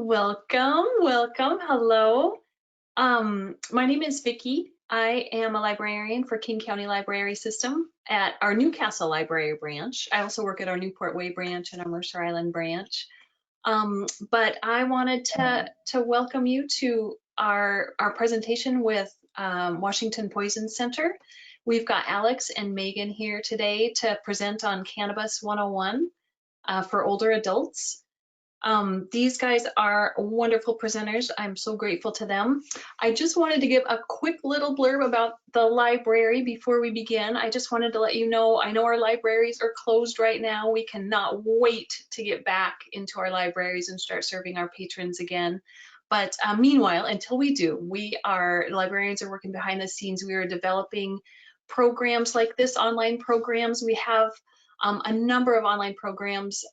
Welcome. Hello. My name is Vicki. I am a librarian for King County Library System at our Newcastle Library branch. I also work at our Newport Way branch and our Mercer Island branch. But I wanted to welcome you to our presentation with Washington Poison Center. We've got Alex and Megan here today to present on Cannabis 101 for older adults. These guys are wonderful presenters. I'm so grateful to them. I just wanted to give a quick little blurb about the library before we begin. I just wanted to let you know, I know our libraries are closed right now. We cannot wait to get back into our libraries and start serving our patrons again. But meanwhile, until we do, librarians are working behind the scenes. We are developing programs like this, online programs. We have a number of online programs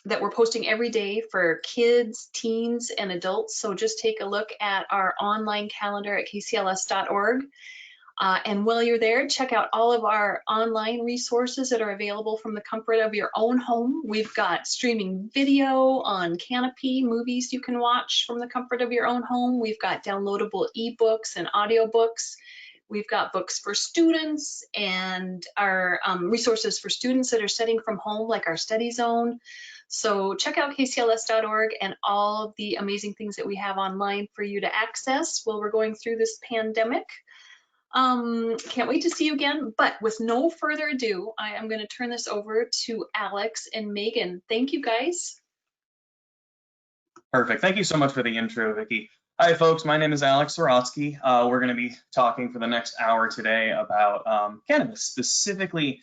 that we're posting every day for kids, teens, and adults. So just take a look at our online calendar at kcls.org. And while you're there, check out all of our online resources that are available from the comfort of your own home. We've got streaming video on Canopy, movies you can watch from the comfort of your own home. We've got downloadable ebooks and audiobooks. We've got books for students and our resources for students that are studying from home, like our study zone. So check out kcls.org and all of the amazing things that we have online for you to access while we're going through this pandemic. Can't wait to see you again, but with no further ado, I am going to turn this over to Alex and Megan. Thank you, guys. Perfect. Thank you so much for the intro, Vicki. Hi, folks. My name is Alex Sorotsky. We're going to be talking for the next hour today about cannabis, specifically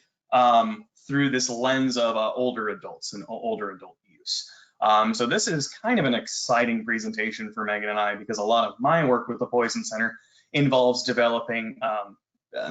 through this lens of older adults and older adult use. So this is kind of an exciting presentation for Megan and I, because a lot of my work with the Poison Center involves developing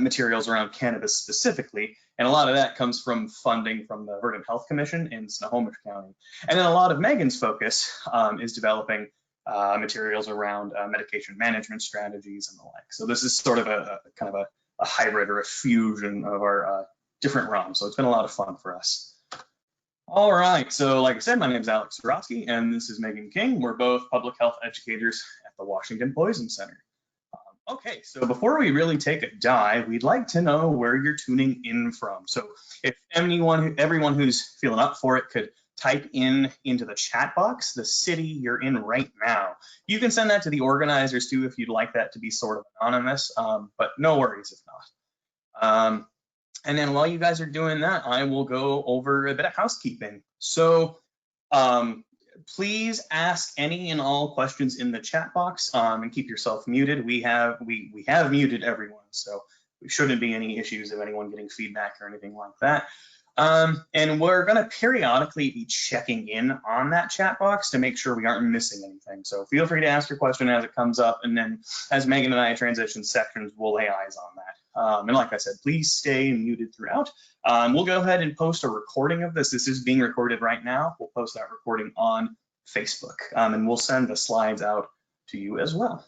materials around cannabis specifically, and a lot of that comes from funding from the Verdant Health Commission in Snohomish County. And then a lot of Megan's focus is developing materials around medication management strategies and the like. So this is sort of a kind of a hybrid or a fusion of our different realms. So it's been a lot of fun for us. All right, so like I said, my name is Alex Sorotsky, and this is Megan King. We're both public health educators at the Washington Poison Center. Okay, so before we really take a dive, we'd like to know where you're tuning in from. So if everyone who's feeling up for it could type into the chat box the city you're in right now. You can send that to the organizers too if you'd like that to be sort of anonymous, but no worries if not. And then while you guys are doing that, I will go over a bit of housekeeping. So please ask any and all questions in the chat box and keep yourself muted. We have muted everyone, so there shouldn't be any issues of anyone getting feedback or anything like that. And we're going to periodically be checking in on that chat box to make sure we aren't missing anything. So feel free to ask your question as it comes up, and then as Megan and I transition sections, we'll lay eyes on that. And like I said, please stay muted throughout. We'll go ahead and post a recording of this. This is being recorded right now. We'll post that recording on Facebook, and we'll send the slides out to you as well.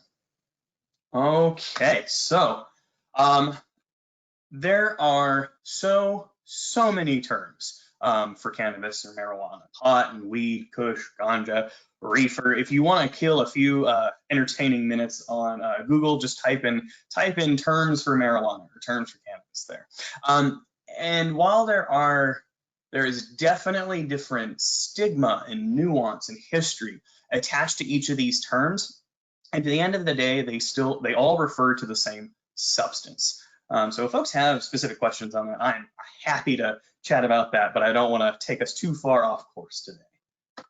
Okay, so there are so many terms for cannabis or marijuana: pot and weed, kush, ganja, reefer. If you want to kill a few entertaining minutes on Google, just type in terms for marijuana or terms for cannabis there. And while there is definitely different stigma and nuance and history attached to each of these terms, and at the end of the day, they all refer to the same substance. So if folks have specific questions on that, I'm happy to chat about that, but I don't want to take us too far off course today.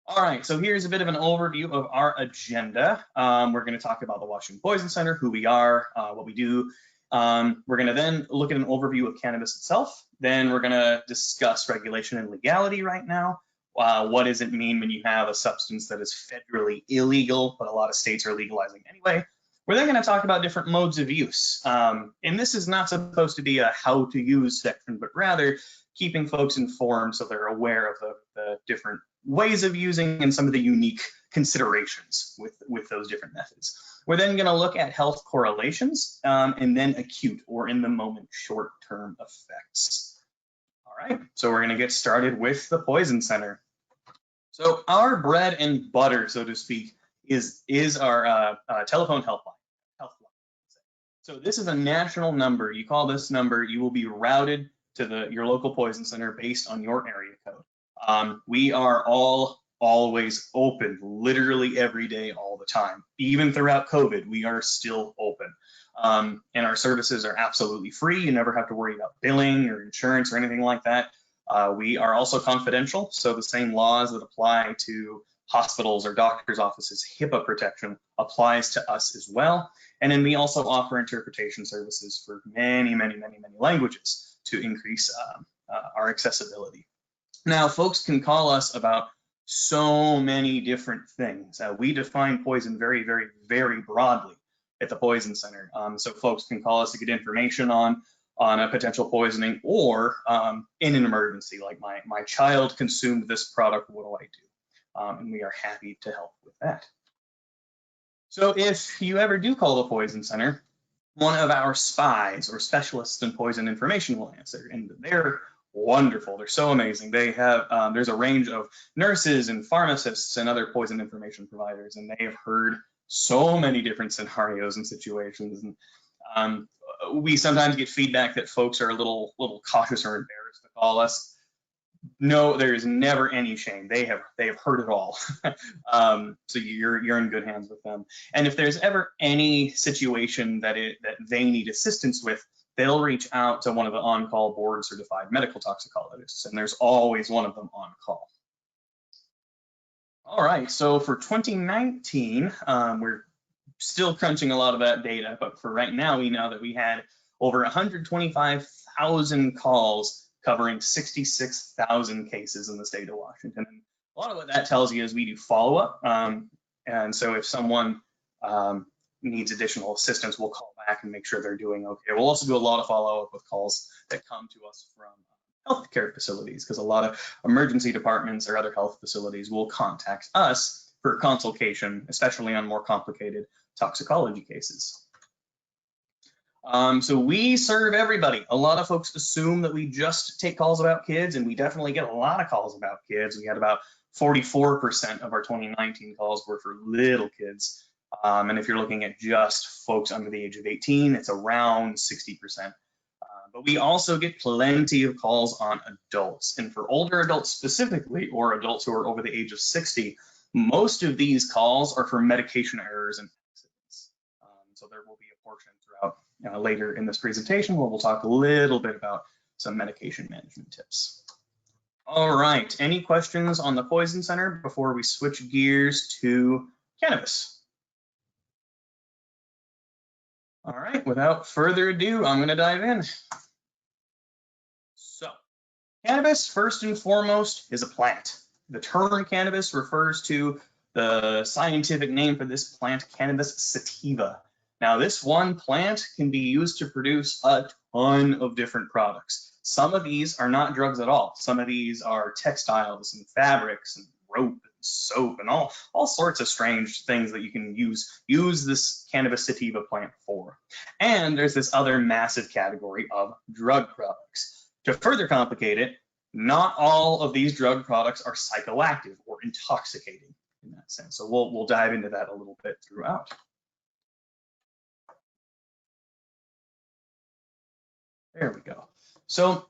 All right, so here's a bit of an overview of our agenda. We're going to talk about the Washington Poison Center, who we are, what we do. We're going to then look at an overview of cannabis itself. Then we're going to discuss regulation and legality right now. What does it mean when you have a substance that is federally illegal, but a lot of states are legalizing anyway? We're then going to talk about different modes of use. And this is not supposed to be a how to use section, but rather keeping folks informed so they're aware of the different ways of using and some of the unique considerations with those different methods. We're then going to look at health correlations and then acute or in the moment short-term effects. All right, so we're going to get started with the Poison Center. So our bread and butter, so to speak, is our telephone helpline. So this is a national number. You call this number, you will be routed to your local poison center based on your area code. We are always open, literally every day, all the time. Even throughout COVID, we are still open. And our services are absolutely free. You never have to worry about billing or insurance or anything like that. We are also confidential, so the same laws that apply to hospitals or doctors' offices, HIPAA protection, applies to us as well. And then we also offer interpretation services for many languages to increase our accessibility. Now, folks can call us about so many different things. We define poison very broadly at the Poison Center. So folks can call us to get information on a potential poisoning, or in an emergency, like my child consumed this product, what do I do? And we are happy to help with that. So if you ever do call the Poison Center, one of our spies or specialists in poison information will answer, and they're wonderful. They're so amazing. They have there's a range of nurses and pharmacists and other poison information providers, and they have heard so many different scenarios and situations. And we sometimes get feedback that folks are a little cautious or embarrassed to call us. No, there is never any shame. They have heard it all. So you're in good hands with them. And if there's ever any situation that they need assistance with, they'll reach out to one of the on-call board certified medical toxicologists, and there's always one of them on call. All right, so for 2019, we're still crunching a lot of that data, but for right now, we know that we had over 125,000 calls covering 66,000 cases in the state of Washington. And a lot of what that tells you is we do follow-up. And so if someone needs additional assistance, we'll call back and make sure they're doing okay. We'll also do a lot of follow-up with calls that come to us from healthcare facilities, because a lot of emergency departments or other health facilities will contact us for consultation, especially on more complicated toxicology cases. So we serve everybody. A lot of folks assume that we just take calls about kids, and we definitely get a lot of calls about kids. We had about 44% of our 2019 calls were for little kids. And if you're looking at just folks under the age of 18, it's around 60%. But we also get plenty of calls on adults. And for older adults specifically, or adults who are over the age of 60, most of these calls are for medication errors and accidents. So there will be a portion throughout later in this presentation where we'll talk a little bit about some medication management tips. All right, any questions on the Poison Center before we switch gears to cannabis? All right, without further ado, I'm going to dive in. So, cannabis, first and foremost, is a plant. The term cannabis refers to the scientific name for this plant, Cannabis sativa. Now, this one plant can be used to produce a ton of different products. Some of these are not drugs at all. Some of these are textiles and fabrics and rope and soap and all sorts of strange things that you can use this Cannabis sativa plant for. And there's this other massive category of drug products. To further complicate it, not all of these drug products are psychoactive or intoxicating in that sense. So we'll dive into that a little bit throughout. There we go. So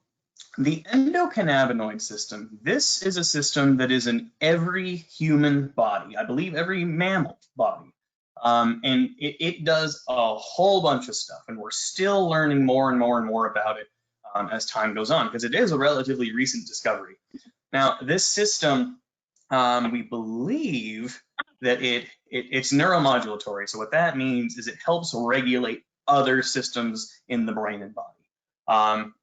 the endocannabinoid system, this is a system that is in every human body, I believe every mammal body. And it does a whole bunch of stuff, and we're still learning more and more about it as time goes on, because it is a relatively recent discovery. Now, this system, we believe that it's neuromodulatory. So what that means is it helps regulate other systems in the brain and body.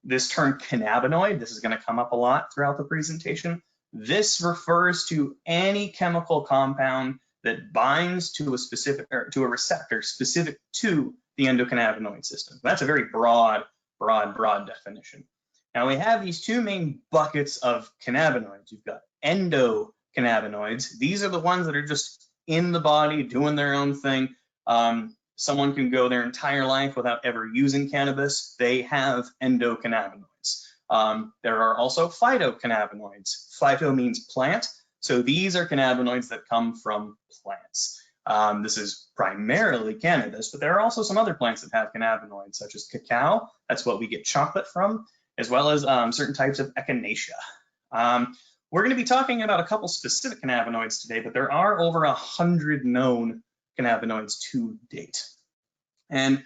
This term cannabinoid, this is going to come up a lot throughout the presentation. This refers to any chemical compound that binds to a specific, or to a receptor specific to the endocannabinoid system. That's a very broad definition. Now we have these two main buckets of cannabinoids. You've got endocannabinoids. These are the ones that are just in the body doing their own thing. Someone can go their entire life without ever using cannabis. They have endocannabinoids. There are also phytocannabinoids. Phyto means plant. So these are cannabinoids that come from plants. This is primarily cannabis, but there are also some other plants that have cannabinoids, such as cacao. That's what we get chocolate from, as well as certain types of echinacea. We're going to be talking about a couple specific cannabinoids today, but there are over 100 known cannabinoids to date. And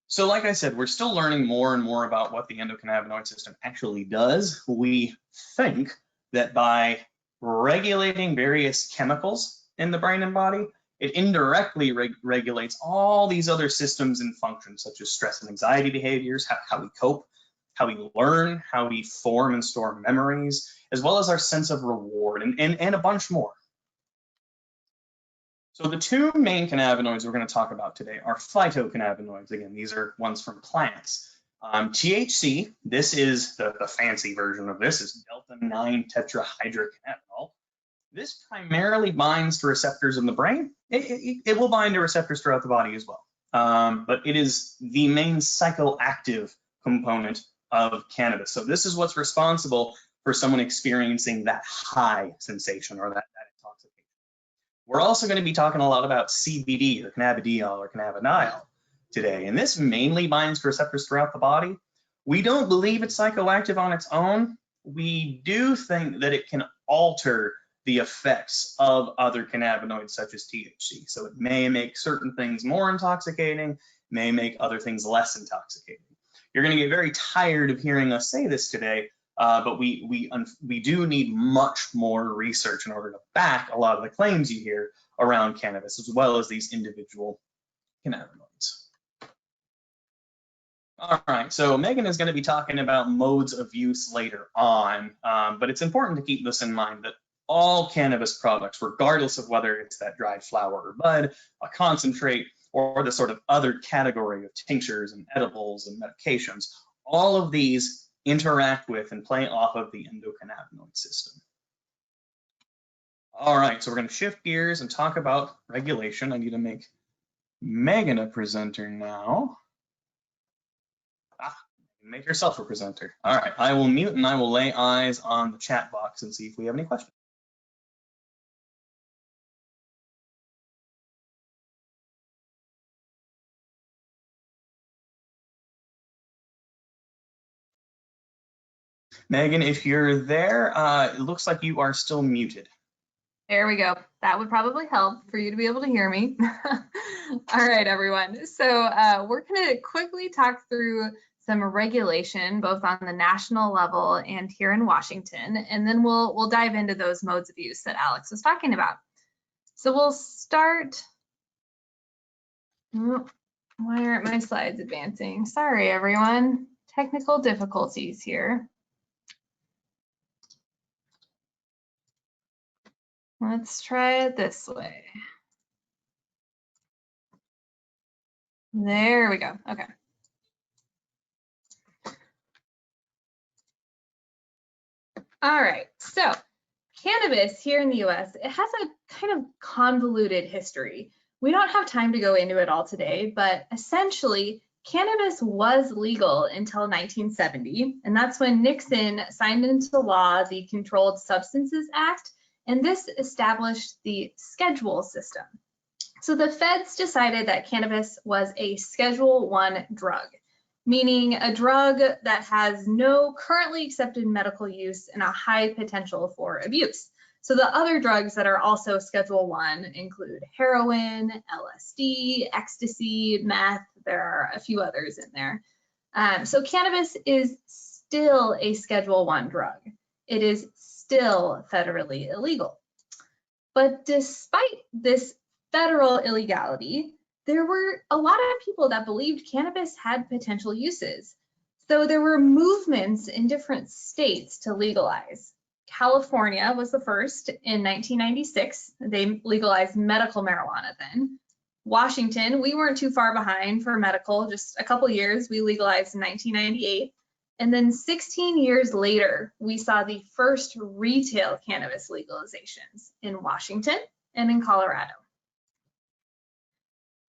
so, like I said, we're still learning more and more about what the endocannabinoid system actually does. We think that by regulating various chemicals in the brain and body, it indirectly regulates all these other systems and functions, such as stress and anxiety behaviors, how we cope, how we learn, how we form and store memories, as well as our sense of reward, and a bunch more. So the two main cannabinoids we're going to talk about today are phytocannabinoids. Again, these are ones from plants. THC, this is the fancy version of this, is delta-9 tetrahydrocannabinol. This primarily binds to receptors in the brain. It will bind to receptors throughout the body as well. But it is the main psychoactive component of cannabis. So this is what's responsible for someone experiencing that high sensation or that intoxication. We're also going to be talking a lot about CBD or cannabidiol or cannabidiol today, and this mainly binds to receptors throughout the body. We don't believe it's psychoactive on its own. We do think that it can alter the effects of other cannabinoids such as THC. So it may make certain things more intoxicating, may make other things less intoxicating. You're going to get very tired of hearing us say this today, but we do need much more research in order to back a lot of the claims you hear around cannabis, as well as these individual cannabinoids. All right, so Megan is going to be talking about modes of use later on, but it's important to keep this in mind that all cannabis products, regardless of whether it's that dried flower or bud, a concentrate, or the sort of other category of tinctures and edibles and medications, all of these interact with and play off of the endocannabinoid system. All right, so we're going to shift gears and talk about regulation. I need to make Megan a presenter now. Make yourself a presenter. All right, I will mute and I will lay eyes on the chat box and see if we have any questions. Megan, if you're there, it looks like you are still muted. There we go. That would probably help for you to be able to hear me. All right, everyone. So we're going to quickly talk through some regulation, both on the national level and here in Washington, and then we'll dive into those modes of use that Alex was talking about. So we'll start. Why aren't my slides advancing? Sorry, everyone. Technical difficulties here. Let's try it this way. There we go. Okay. All right. So cannabis here in the US, it has a kind of convoluted history. We don't have time to go into it all today, but essentially cannabis was legal until 1970, and that's when Nixon signed into law the Controlled Substances Act, and this established the schedule system. So the feds decided that cannabis was a Schedule I drug, meaning a drug that has no currently accepted medical use and a high potential for abuse. So the other drugs that are also Schedule I include heroin, LSD, ecstasy, meth. There are a few others in there. So cannabis is still a Schedule I drug. It is still federally illegal. But despite this federal illegality, there were a lot of people that believed cannabis had potential uses. So there were movements in different states to legalize. California was the first in 1996. They legalized medical marijuana then. Washington, we weren't too far behind for medical, just a couple years. We legalized in 1998. And then 16 years later, we saw the first retail cannabis legalizations in Washington and in Colorado.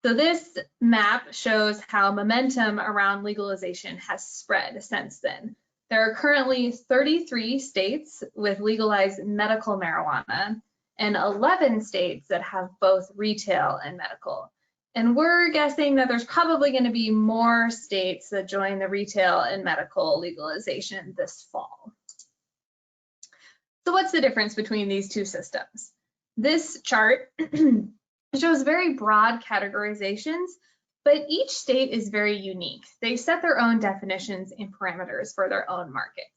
So this map shows how momentum around legalization has spread since then. There are currently 33 states with legalized medical marijuana and 11 states that have both retail and medical. And we're guessing that there's probably going to be more states that join the retail and medical legalization this fall. So what's the difference between these two systems? This chart shows very broad categorizations, but each state is very unique. They set their own definitions and parameters for their own markets.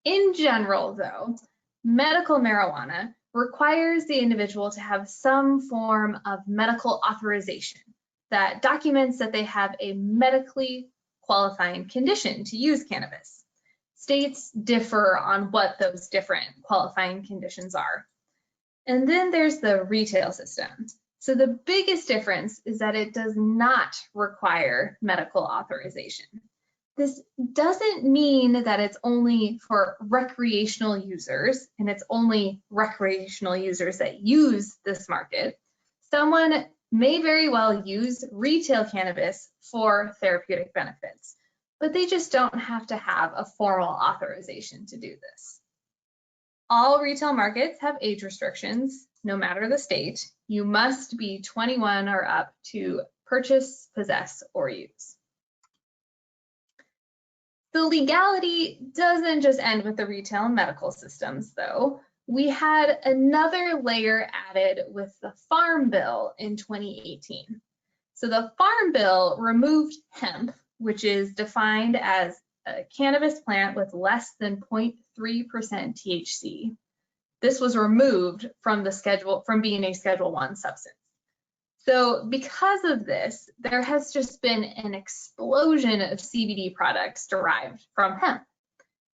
In general, though, medical marijuana requires the individual to have some form of medical authorization that documents that they have a medically qualifying condition to use cannabis. States differ on what those different qualifying conditions are. And then there's the retail system. So the biggest difference is that it does not require medical authorization. This doesn't mean that it's only for recreational users and it's only recreational users that use this market. Someone may very well use retail cannabis for therapeutic benefits, but they just don't have to have a formal authorization to do this. All retail markets have age restrictions, no matter the state. You must be 21 or up to purchase, possess, or use. The legality doesn't just end with the retail and medical systems, though. We had another layer added with the Farm Bill in 2018. So the Farm Bill removed hemp, which is defined as a cannabis plant with less than 0.3% THC. This was removed from being a Schedule I substance. So because of this, there has just been an explosion of CBD products derived from hemp.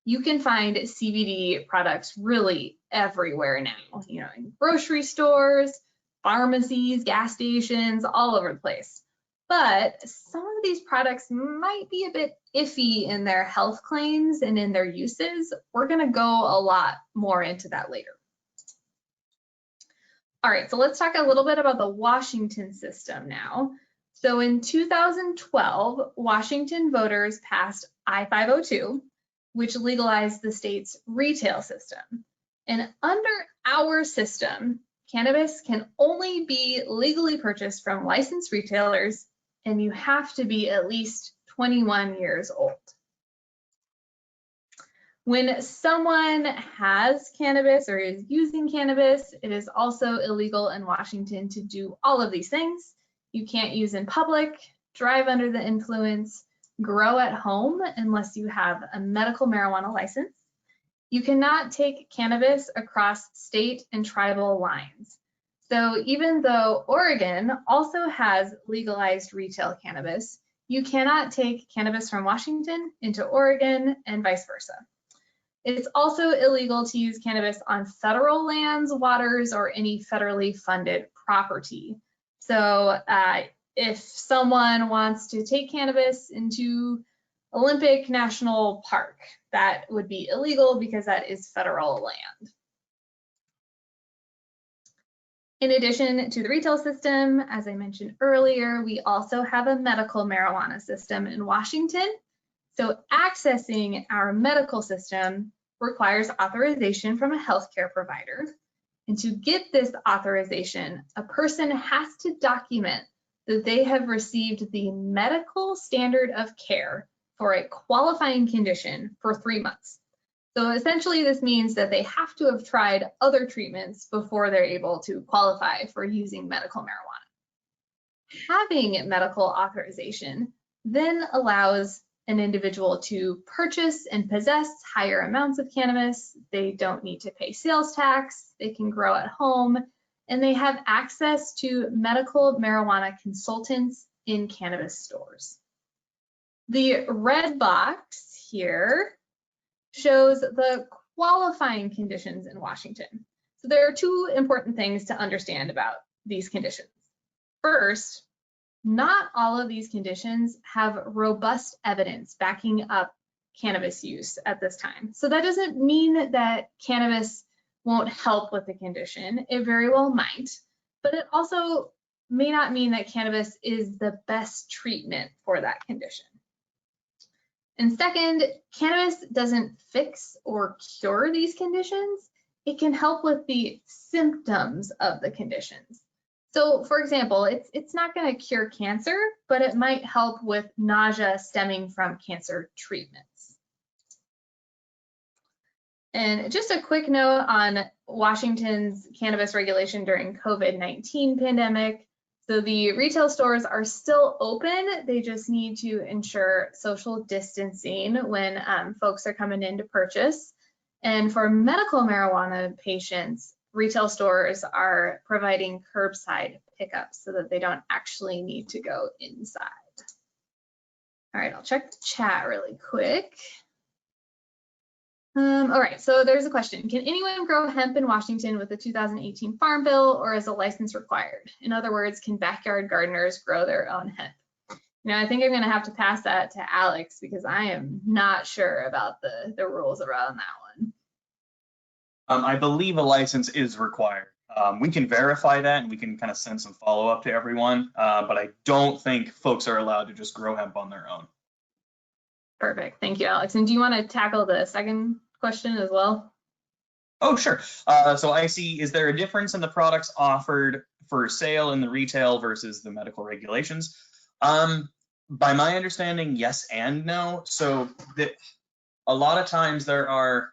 You can find CBD products really everywhere now, in grocery stores, pharmacies, gas stations, all over the place. But some of these products might be a bit iffy in their health claims and in their uses. We're going to go a lot more into that later. All right, so let's talk a little bit about the Washington system now. So in 2012, Washington voters passed I-502, which legalized the state's retail system. And under our system, cannabis can only be legally purchased from licensed retailers, and you have to be at least 21 years old. When someone has cannabis or is using cannabis, it is also illegal in Washington to do all of these things. You can't use in public, drive under the influence, grow at home unless you have a medical marijuana license. You cannot take cannabis across state and tribal lines. So even though Oregon also has legalized retail cannabis, you cannot take cannabis from Washington into Oregon and vice versa. It's also illegal to use cannabis on federal lands, waters, or any federally funded property. So if someone wants to take cannabis into Olympic National Park, that would be illegal because that is federal land. In addition to the retail system, as I mentioned earlier, we also have a medical marijuana system in Washington. So accessing our medical system requires authorization from a healthcare provider. And to get this authorization, a person has to document that they have received the medical standard of care for a qualifying condition for 3 months. So essentially this means that they have to have tried other treatments before they're able to qualify for using medical marijuana. Having medical authorization then allows an individual to purchase and possess higher amounts of cannabis. They don't need to pay sales tax, they can grow at home, and they have access to medical marijuana consultants in cannabis stores. The red box here shows the qualifying conditions in Washington. So there are two important things to understand about these conditions. First, not all of these conditions have robust evidence backing up cannabis use at this time. So that doesn't mean that cannabis won't help with the condition. It very well might, but it also may not mean that cannabis is the best treatment for that condition. And second, cannabis doesn't fix or cure these conditions. It can help with the symptoms of the conditions. So for example, it's not going to cure cancer, but it might help with nausea stemming from cancer treatments. And just a quick note on Washington's cannabis regulation during COVID-19 pandemic. So the retail stores are still open. They just need to ensure social distancing when folks are coming in to purchase. And for medical marijuana patients, retail stores are providing curbside pickups so that they don't actually need to go inside. All right, I'll check the chat really quick. All right, so there's a question. Can anyone grow hemp in Washington with the 2018 Farm Bill, or is a license required? In other words, can backyard gardeners grow their own hemp? You know, I think I'm gonna have to pass that to Alex because I am not sure about the rules around that one. I believe a license is required. We can verify that and we can kind of send some follow-up to everyone, but I don't think folks are allowed to just grow hemp on their own. Perfect, thank you, Alex. And do you want to tackle the second question as well? Oh, sure. So I see, is there a difference in the products offered for sale in the retail versus the medical regulations? By my understanding, yes and no. So a lot of times there are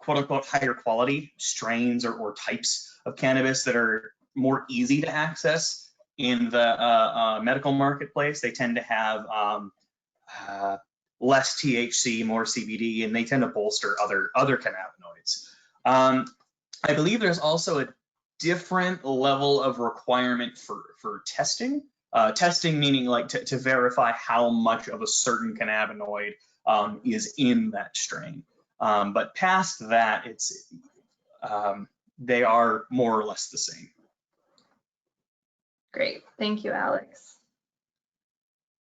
quote unquote higher quality strains or types of cannabis that are more easy to access in the medical marketplace. They tend to have less THC, more CBD, and they tend to bolster other cannabinoids. I believe there's also a different level of requirement for testing. Testing meaning like to verify how much of a certain cannabinoid is in that strain. But past that, it's they are more or less the same. Great, thank you, Alex.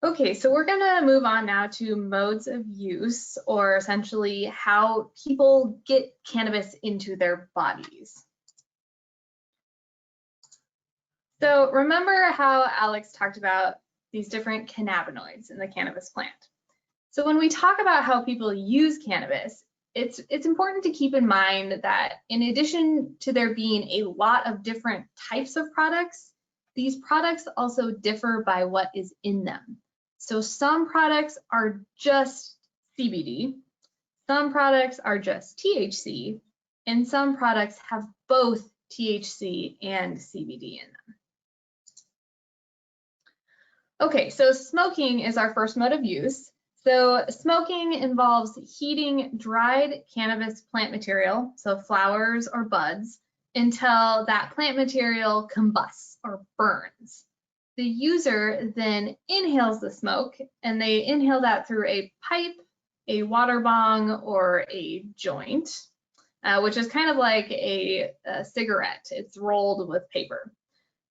Okay, so we're gonna move on now to modes of use, or essentially how people get cannabis into their bodies. So remember how Alex talked about these different cannabinoids in the cannabis plant. So when we talk about how people use cannabis, it's important to keep in mind that in addition to there being a lot of different types of products, these products also differ by what is in them. So some products are just CBD, some products are just THC, and some products have both THC and CBD in them. Okay, so smoking is our first mode of use. So smoking involves heating dried cannabis plant material, so flowers or buds, until that plant material combusts or burns. The user then inhales the smoke, and they inhale that through a pipe, a water bong, or a joint, which is kind of like a cigarette. It's rolled with paper.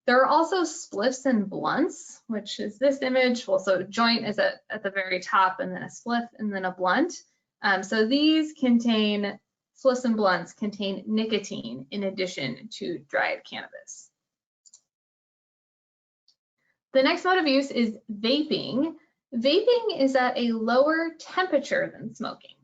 There are also spliffs and blunts, which is this image. Well, so joint is at the very top, and then a spliff, and then a blunt. So these spliffs and blunts contain nicotine in addition to dried cannabis. The next mode of use is vaping. Vaping is at a lower temperature than smoking.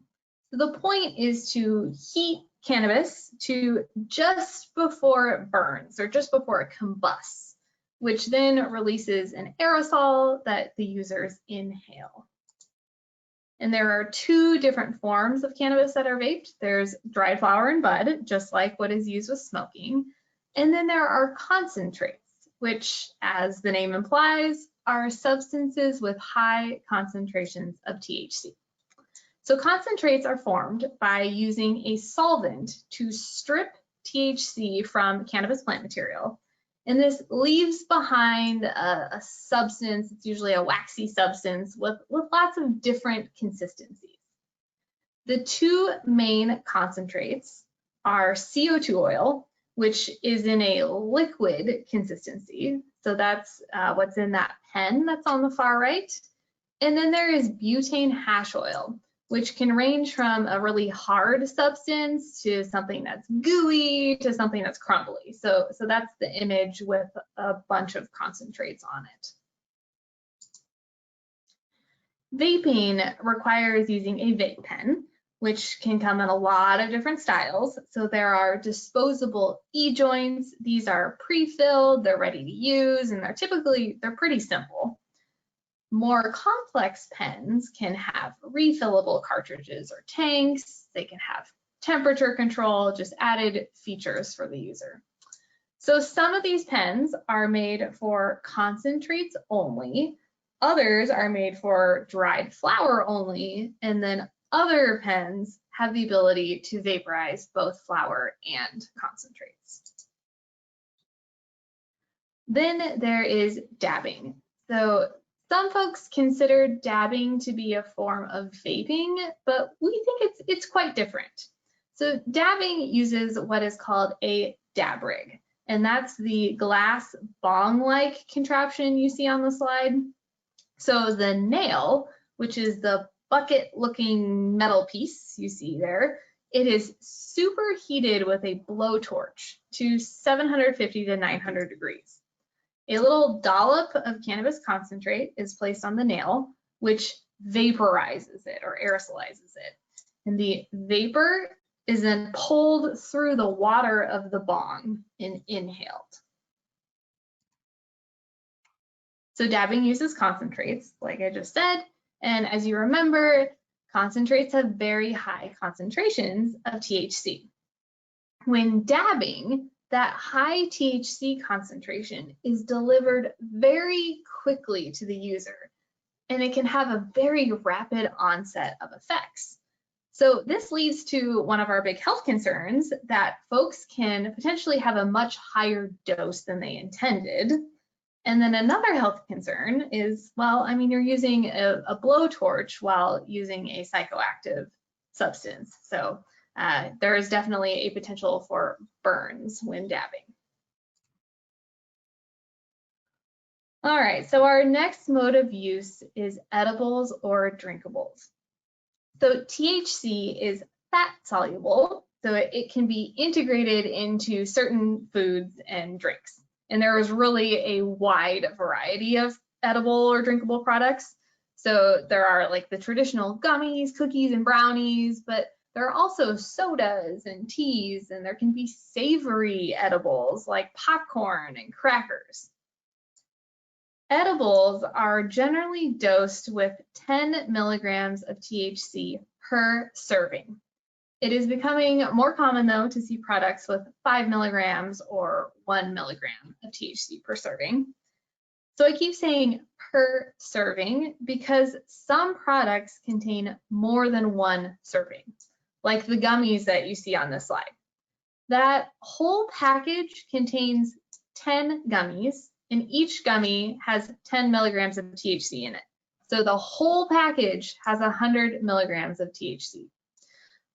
So the point is to heat cannabis to just before it burns or just before it combusts, which then releases an aerosol that the users inhale. And there are two different forms of cannabis that are vaped. There's dried flower and bud, just like what is used with smoking. And then there are concentrates, which, as the name implies, are substances with high concentrations of THC. So concentrates are formed by using a solvent to strip THC from cannabis plant material. And this leaves behind a substance, it's usually a waxy substance with lots of different consistencies. The two main concentrates are CO2 oil, which is in a liquid consistency. So that's what's in that pen that's on the far right. And then there is butane hash oil, which can range from a really hard substance to something that's gooey to something that's crumbly. So that's the image with a bunch of concentrates on it. Vaping requires using a vape pen, which can come in a lot of different styles. So there are disposable e-joints. These are pre-filled, they're ready to use, and they're pretty simple. More complex pens can have refillable cartridges or tanks. They can have temperature control, just added features for the user. So some of these pens are made for concentrates only. Others are made for dried flower only, and then other pens have the ability to vaporize both flower and concentrates. Then there is dabbing. So some folks consider dabbing to be a form of vaping, but we think it's quite different. So dabbing uses what is called a dab rig, and that's the glass bong-like contraption you see on the slide. So the nail, which is the bucket-looking metal piece you see there, it is superheated with a blowtorch to 750 to 900 degrees. A little dollop of cannabis concentrate is placed on the nail, which vaporizes it or aerosolizes it. And the vapor is then pulled through the water of the bong and inhaled. So dabbing uses concentrates, like I just said, and as you remember, concentrates have very high concentrations of THC. When dabbing, that high THC concentration is delivered very quickly to the user, and it can have a very rapid onset of effects. So this leads to one of our big health concerns, that folks can potentially have a much higher dose than they intended. And then another health concern is, well, I mean, you're using a blowtorch while using a psychoactive substance. So there is definitely a potential for burns when dabbing. All right, so our next mode of use is edibles or drinkables. So THC is fat soluble, so it can be integrated into certain foods and drinks. And there is really a wide variety of edible or drinkable products. So there are like the traditional gummies, cookies, and brownies, but there are also sodas and teas, and there can be savory edibles like popcorn and crackers. Edibles are generally dosed with 10 milligrams of THC per serving. It is becoming more common, though, to see products with 5 milligrams or 1 milligram of THC per serving. So I keep saying per serving because some products contain more than one serving, like the gummies that you see on this slide. That whole package contains 10 gummies, and each gummy has 10 milligrams of THC in it. So the whole package has 100 milligrams of THC.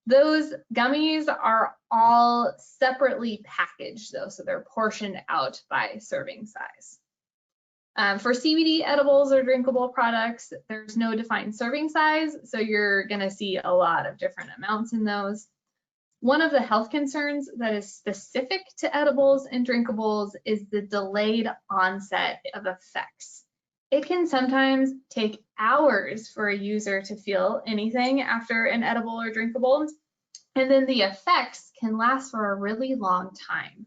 Those gummies are all separately packaged though, so they're portioned out by serving size. For CBD edibles or drinkable products, there's no defined serving size, so you're gonna see a lot of different amounts in those. One of the health concerns that is specific to edibles and drinkables is the delayed onset of effects. It can sometimes take hours for a user to feel anything after an edible or drinkable, and then the effects can last for a really long time.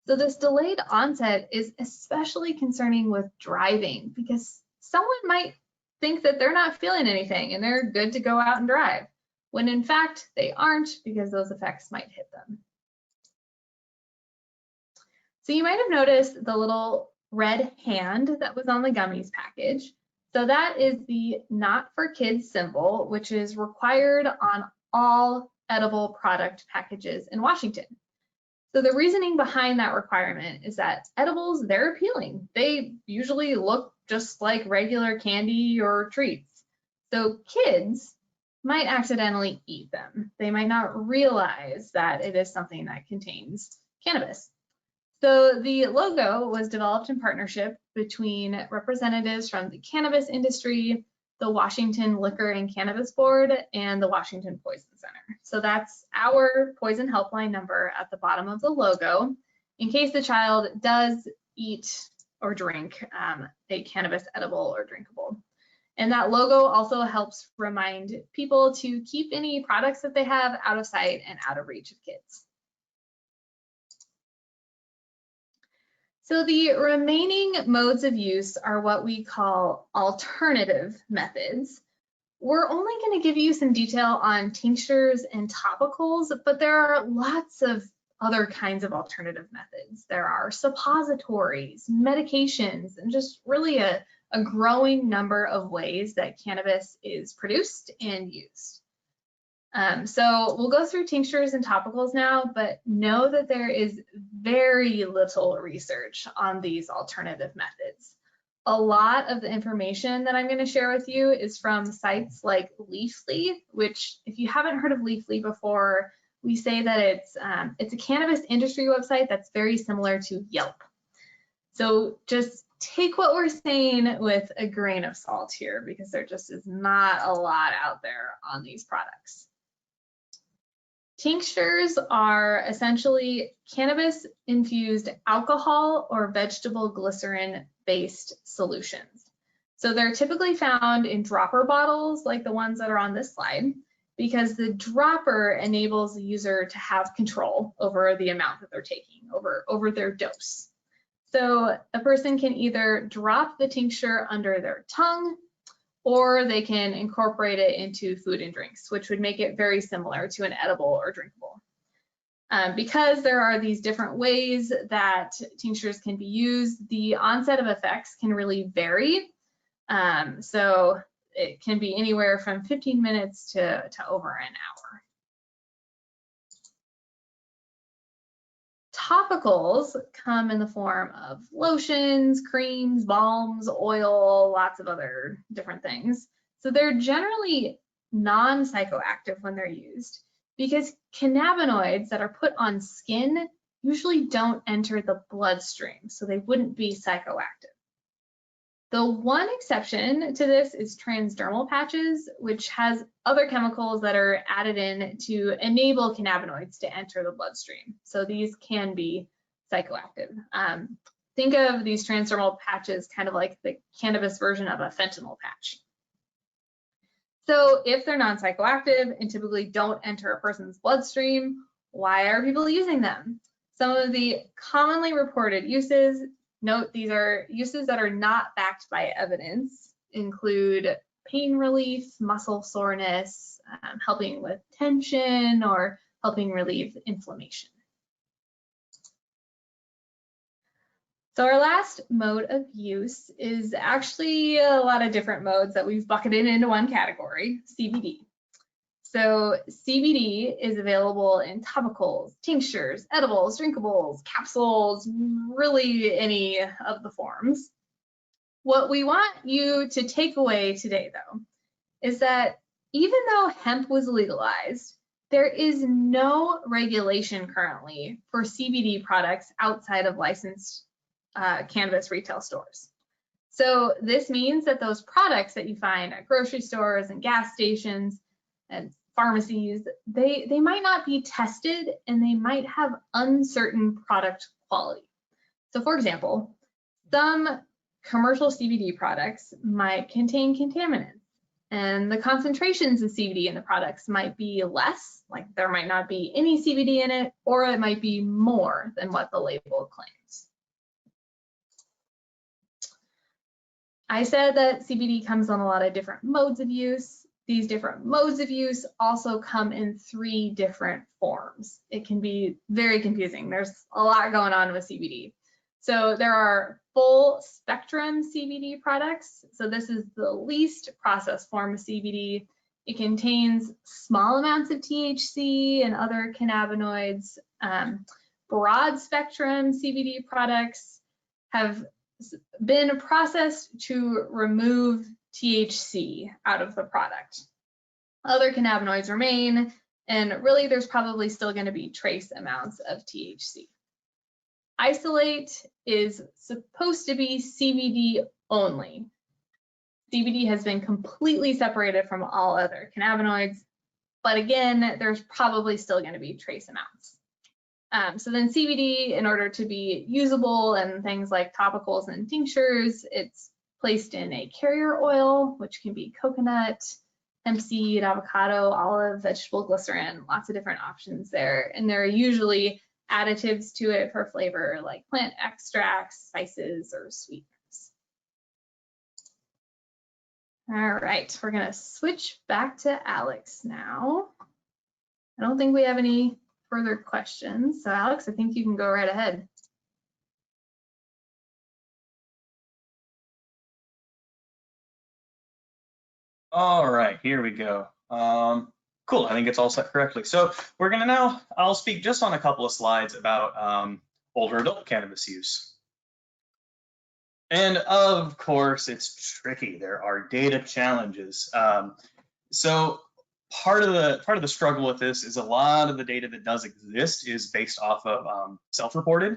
So this delayed onset is especially concerning with driving because someone might think that they're not feeling anything and they're good to go out and drive, when in fact they aren't because those effects might hit them. So you might have noticed the little red hand that was on the gummies package. So that is the Not for Kids symbol, which is required on all edible product packages in Washington. So the reasoning behind that requirement is that edibles, they're appealing. They usually look just like regular candy or treats. So kids might accidentally eat them. They might not realize that it is something that contains cannabis. So the logo was developed in partnership between representatives from the cannabis industry, the Washington Liquor and Cannabis Board, and the Washington Poison Center. So that's our poison helpline number at the bottom of the logo, in case the child does eat or drink a cannabis edible or drinkable. And that logo also helps remind people to keep any products that they have out of sight and out of reach of kids. So the remaining modes of use are what we call alternative methods. We're only going to give you some detail on tinctures and topicals, but there are lots of other kinds of alternative methods. There are suppositories, medications, and just really a growing number of ways that cannabis is produced and used. So we'll go through tinctures and topicals now, but know that there is very little research on these alternative methods. A lot of the information that I'm going to share with you is from sites like Leafly, which if you haven't heard of Leafly before, we say that it's a cannabis industry website that's very similar to Yelp. So just take what we're saying with a grain of salt here, because there just is not a lot out there on these products. Tinctures are essentially cannabis-infused alcohol or vegetable glycerin-based solutions. So they're typically found in dropper bottles like the ones that are on this slide, because the dropper enables the user to have control over the amount that they're taking, over their dose. So a person can either drop the tincture under their tongue, or they can incorporate it into food and drinks, which would make it very similar to an edible or drinkable. Because there are these different ways that tinctures can be used, the onset of effects can really vary. So it can be anywhere from 15 minutes to over an hour. Topicals come in the form of lotions, creams, balms, oil, lots of other different things. So they're generally non-psychoactive when they're used, because cannabinoids that are put on skin usually don't enter the bloodstream, so they wouldn't be psychoactive. The one exception to this is transdermal patches, which has other chemicals that are added in to enable cannabinoids to enter the bloodstream. So these can be psychoactive. Think of these transdermal patches kind of like the cannabis version of a fentanyl patch. So if they're non-psychoactive and typically don't enter a person's bloodstream, why are people using them? Some of the commonly reported uses, note these are uses that are not backed by evidence, include pain relief, muscle soreness, helping with tension, or helping relieve inflammation. So our last mode of use is actually a lot of different modes that we've bucketed into one category, CBD. So CBD is available in topicals, tinctures, edibles, drinkables, capsules, really any of the forms. What we want you to take away today, though, is that even though hemp was legalized, there is no regulation currently for CBD products outside of licensed cannabis retail stores. So this means that those products that you find at grocery stores and gas stations and pharmacies, they might not be tested, and they might have uncertain product quality. So for example, some commercial CBD products might contain contaminants, and the concentrations of CBD in the products might be less, like there might not be any CBD in it, or it might be more than what the label claims. I said that CBD comes on a lot of different modes of use. These different modes of use also come in 3 different forms. It can be very confusing. There's a lot going on with CBD. So there are full spectrum CBD products. So this is the least processed form of CBD. It contains small amounts of THC and other cannabinoids. Broad spectrum CBD products have been processed to remove THC out of the product. Other cannabinoids remain, and really there's probably still going to be trace amounts of THC. Isolate is supposed to be CBD only. CBD has been completely separated from all other cannabinoids, but again, there's probably still going to be trace amounts. So then CBD, in order to be usable and things like topicals and tinctures, it's placed in a carrier oil, which can be coconut, hemp seed, avocado, olive, vegetable glycerin, lots of different options there. And there are usually additives to it for flavor, like plant extracts, spices, or sweeteners. All right, we're gonna switch back to Alex now. I don't think we have any further questions. So Alex, I think you can go right ahead. All right, here we go. Cool, I think it's all set correctly. So we're gonna now, I'll speak just on a couple of slides about older adult cannabis use. And of course, it's tricky. There are data challenges. So part of the struggle with this is a lot of the data that does exist is based off of self-reported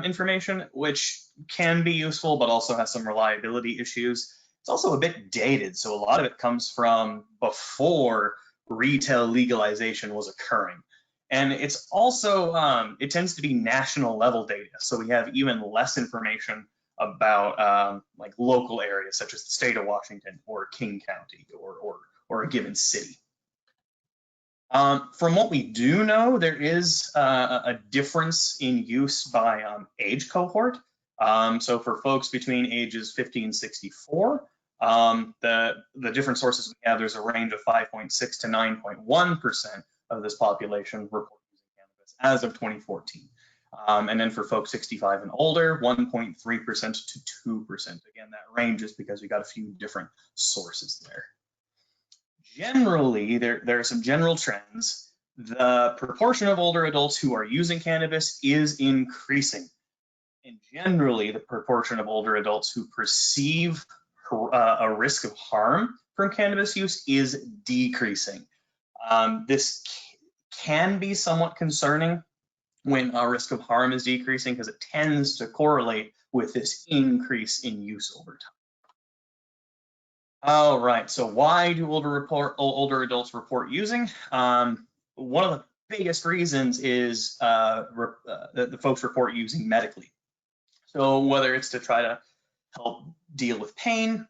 information, which can be useful, but also has some reliability issues. It's also a bit dated, so a lot of it comes from before retail legalization was occurring. And it's also, it tends to be national level data, so we have even less information about like local areas such as the state of Washington or King County or a given city. From what we do know, there is a difference in use by age cohort. So for folks between ages 50 and 64, the different sources we have, there's a range of 5.6 to 9.1% of this population report using cannabis as of 2014. And then for folks 65 and older, 1.3% to 2%. Again, that ranges because we got a few different sources there. Generally, there are some general trends. The proportion of older adults who are using cannabis is increasing. And generally, the proportion of older adults who perceive a risk of harm from cannabis use is decreasing. This can be somewhat concerning when a risk of harm is decreasing because it tends to correlate with this increase in use over time. All right, so why do older adults report using? One of the biggest reasons is the folks report using medically. So whether it's to try to help deal with pain,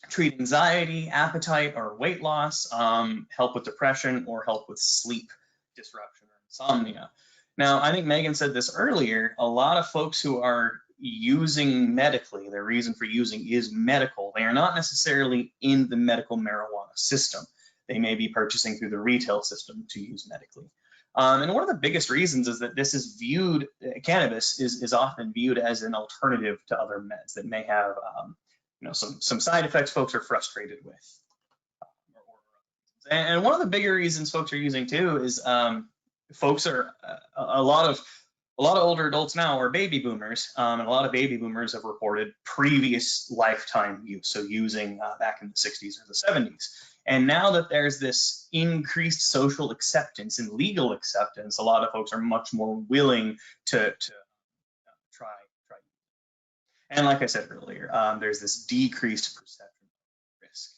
treat anxiety, appetite, or weight loss, help with depression, or help with sleep disruption or insomnia. Now, I think Megan said this earlier, a lot of folks who are using medically, their reason for using is medical. They are not necessarily in the medical marijuana system. They may be purchasing through the retail system to use medically. And one of the biggest reasons is that this is viewed, cannabis is often viewed as an alternative to other meds that may have some side effects folks are frustrated with. And one of the bigger reasons folks are using too is folks are a lot of older adults now are baby boomers, and a lot of baby boomers have reported previous lifetime use, so using back in the 60s or the 70s. And now that there's this increased social acceptance and legal acceptance, a lot of folks are much more willing to try. And like I said earlier, there's this decreased perception of risk.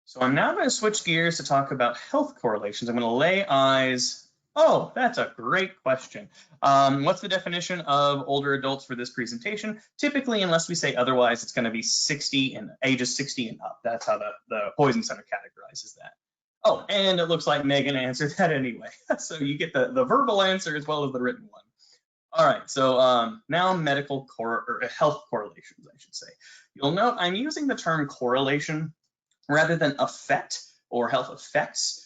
So I'm now going to switch gears to talk about health correlations. I'm going to lay eyes. Oh, that's a great question. What's the definition of older adults for this presentation? Typically, unless we say otherwise, it's going to be 60 and ages 60 and up. That's how the Poison Center categorizes that. Oh, and it looks like Megan answered that anyway. So you get the verbal answer as well as the written one. All right, so now medical or health correlations, I should say. You'll note I'm using the term correlation rather than effect or health effects.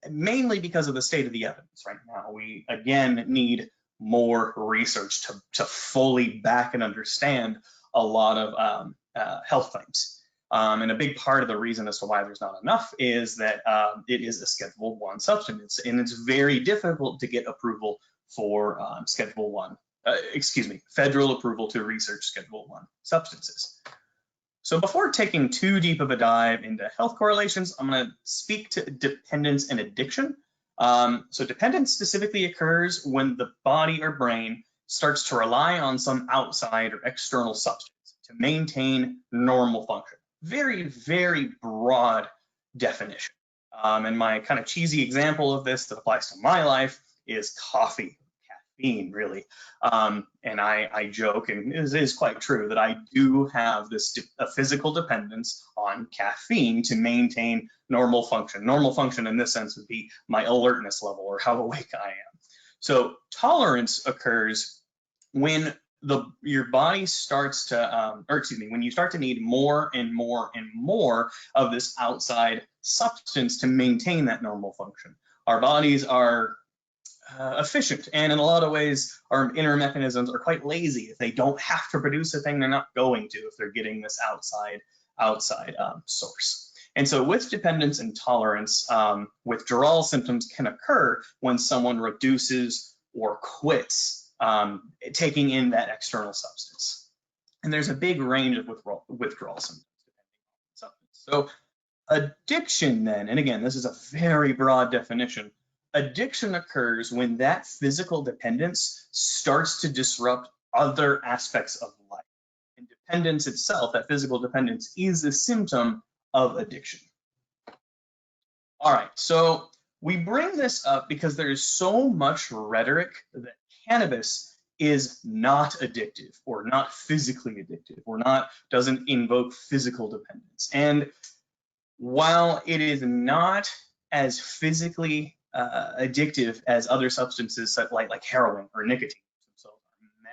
Mainly because of the state of the evidence right now. We, again, need more research to fully back and understand a lot of health claims. And a big part of the reason as to why there's not enough is that it is a Schedule 1 substance, and it's very difficult to get approval for federal approval to research Schedule 1 substances. So before taking too deep of a dive into health correlations, I'm going to speak to dependence and addiction. So dependence specifically occurs when the body or brain starts to rely on some outside or external substance to maintain normal function. Very, very broad definition. And my kind of cheesy example of this that applies to my life is coffee, caffeine, really. And I joke, and it is quite true, that I do have a physical dependence on caffeine to maintain normal function. Normal function in this sense would be my alertness level, or how awake I am. So tolerance occurs when your body starts to, when you start to need more and more and more of this outside substance to maintain that normal function. Our bodies are efficient, and in a lot of ways, our inner mechanisms are quite lazy. If they don't have to produce a thing, they're not going to if they're getting this outside source. And so with dependence and tolerance, withdrawal symptoms can occur when someone reduces or quits taking in that external substance. And there's a big range of withdrawal symptoms depending on the substance. So addiction then, and again, this is a very broad definition, addiction occurs when that physical dependence starts to disrupt other aspects of life. And dependence itself, that physical dependence, is a symptom of addiction. All right, so we bring this up because there is so much rhetoric that cannabis is not addictive, or not physically addictive, or doesn't invoke physical dependence. And while it is not as physically addictive as other substances like heroin or nicotine, so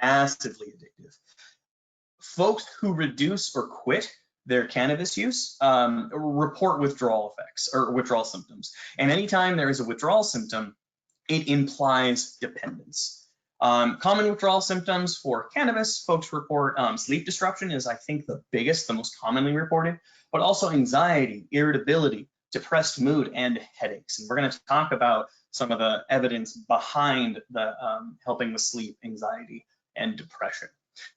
massively addictive, folks who reduce or quit their cannabis use report withdrawal effects or withdrawal symptoms. And anytime there is a withdrawal symptom, it implies dependence. Common withdrawal symptoms for cannabis, folks report sleep disruption is, I think, the most commonly reported, but also anxiety, irritability, depressed mood, and headaches. And we're going to talk about some of the evidence behind the helping with sleep, anxiety, and depression.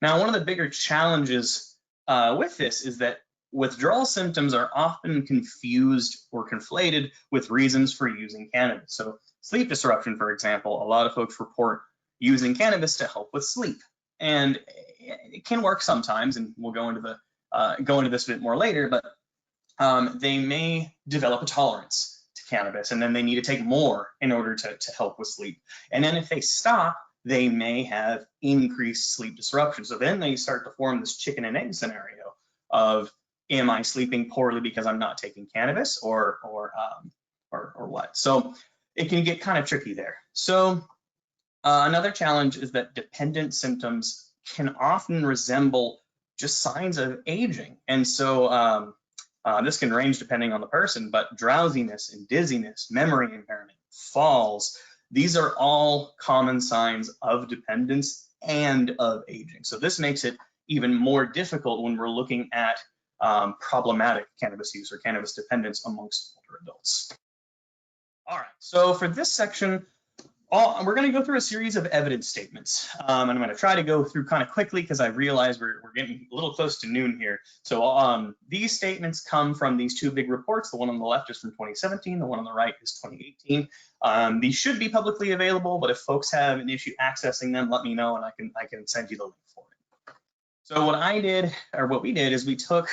Now, one of the bigger challenges with this is that withdrawal symptoms are often confused or conflated with reasons for using cannabis. So sleep disruption, for example, a lot of folks report using cannabis to help with sleep. And it can work sometimes, and we'll go into this a bit more later, but they may develop a tolerance to cannabis, and then they need to take more in order to help with sleep. And then if they stop, they may have increased sleep disruption. So then they start to form this chicken and egg scenario of, am I sleeping poorly because I'm not taking cannabis, or what? So it can get kind of tricky there. So another challenge is that dependent symptoms can often resemble just signs of aging. And so this can range depending on the person, but drowsiness and dizziness, memory impairment, falls, these are all common signs of dependence and of aging. So this makes it even more difficult when we're looking at problematic cannabis use or cannabis dependence amongst older adults. All right, so for this section, we're going to go through a series of evidence statements. And I'm going to try to go through kind of quickly because I realize we're getting a little close to noon here. So these statements come from these two big reports. The one on the left is from 2017. The one on the right is 2018. These should be publicly available, but if folks have an issue accessing them, let me know and I can send you the link for it. So what we did is we took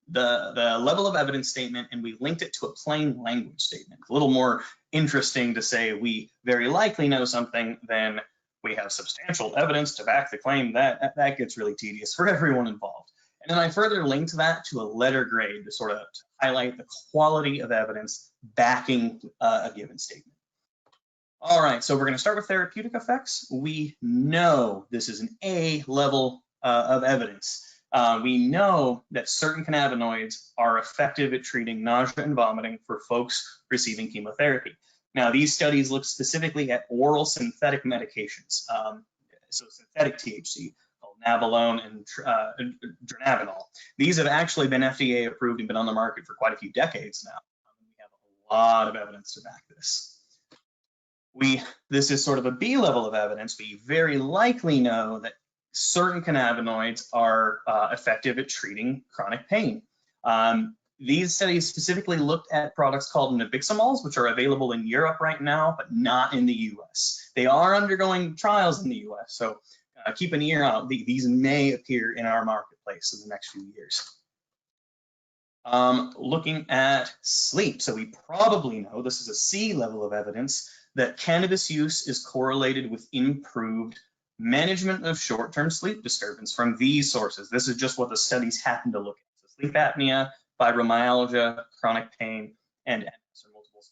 the level of evidence statement and we linked it to a plain language statement. A little more interesting to say we very likely know something than we have substantial evidence to back the claim. That gets really tedious for everyone involved. And then I further linked that to a letter grade to sort of highlight the quality of evidence backing a given statement. All right, so we're going to start with therapeutic effects. We know this is an A level of evidence. We know that certain cannabinoids are effective at treating nausea and vomiting for folks receiving chemotherapy. Now, these studies look specifically at oral synthetic medications, so synthetic THC, called nabilone and dronabinol. These have actually been FDA approved and been on the market for quite a few decades now. We have a lot of evidence to back this. This is sort of a B level of evidence. We very likely know that certain cannabinoids are effective at treating chronic pain. These studies specifically looked at products called nabiximols, which are available in Europe right now, but not in the US. They are undergoing trials in the US, so keep an ear out. These may appear in our marketplace in the next few years. Looking at sleep, so we probably know, this is a C level of evidence, that cannabis use is correlated with improved management of short-term sleep disturbance from these sources. This is just what the studies happen to look at. So sleep apnea, fibromyalgia, chronic pain, and MS, or multiple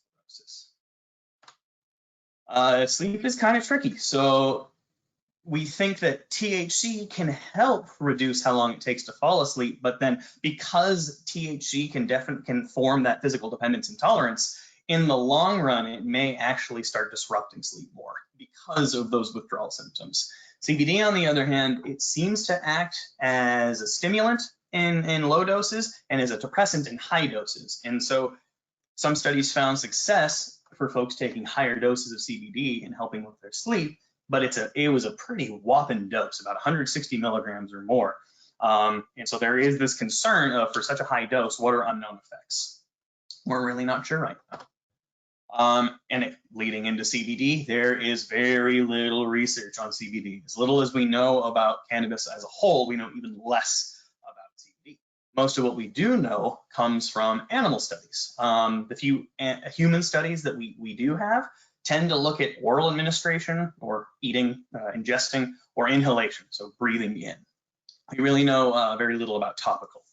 sclerosis. Sleep is kind of tricky. So we think that THC can help reduce how long it takes to fall asleep, but then because THC can form that physical dependence and tolerance, in the long run, it may actually start disrupting sleep more because of those withdrawal symptoms. CBD, on the other hand, it seems to act as a stimulant in low doses and as a depressant in high doses. And so some studies found success for folks taking higher doses of CBD in helping with their sleep, but it was a pretty whopping dose, about 160 milligrams or more. And so there is this concern of, for such a high dose, what are unknown effects? We're really not sure right now. Leading into CBD, there is very little research on CBD. As little as we know about cannabis as a whole, we know even less about CBD. Most of what we do know comes from animal studies. The few human studies that we do have tend to look at oral administration or eating, ingesting, or inhalation, so breathing in. We really know very little about topical.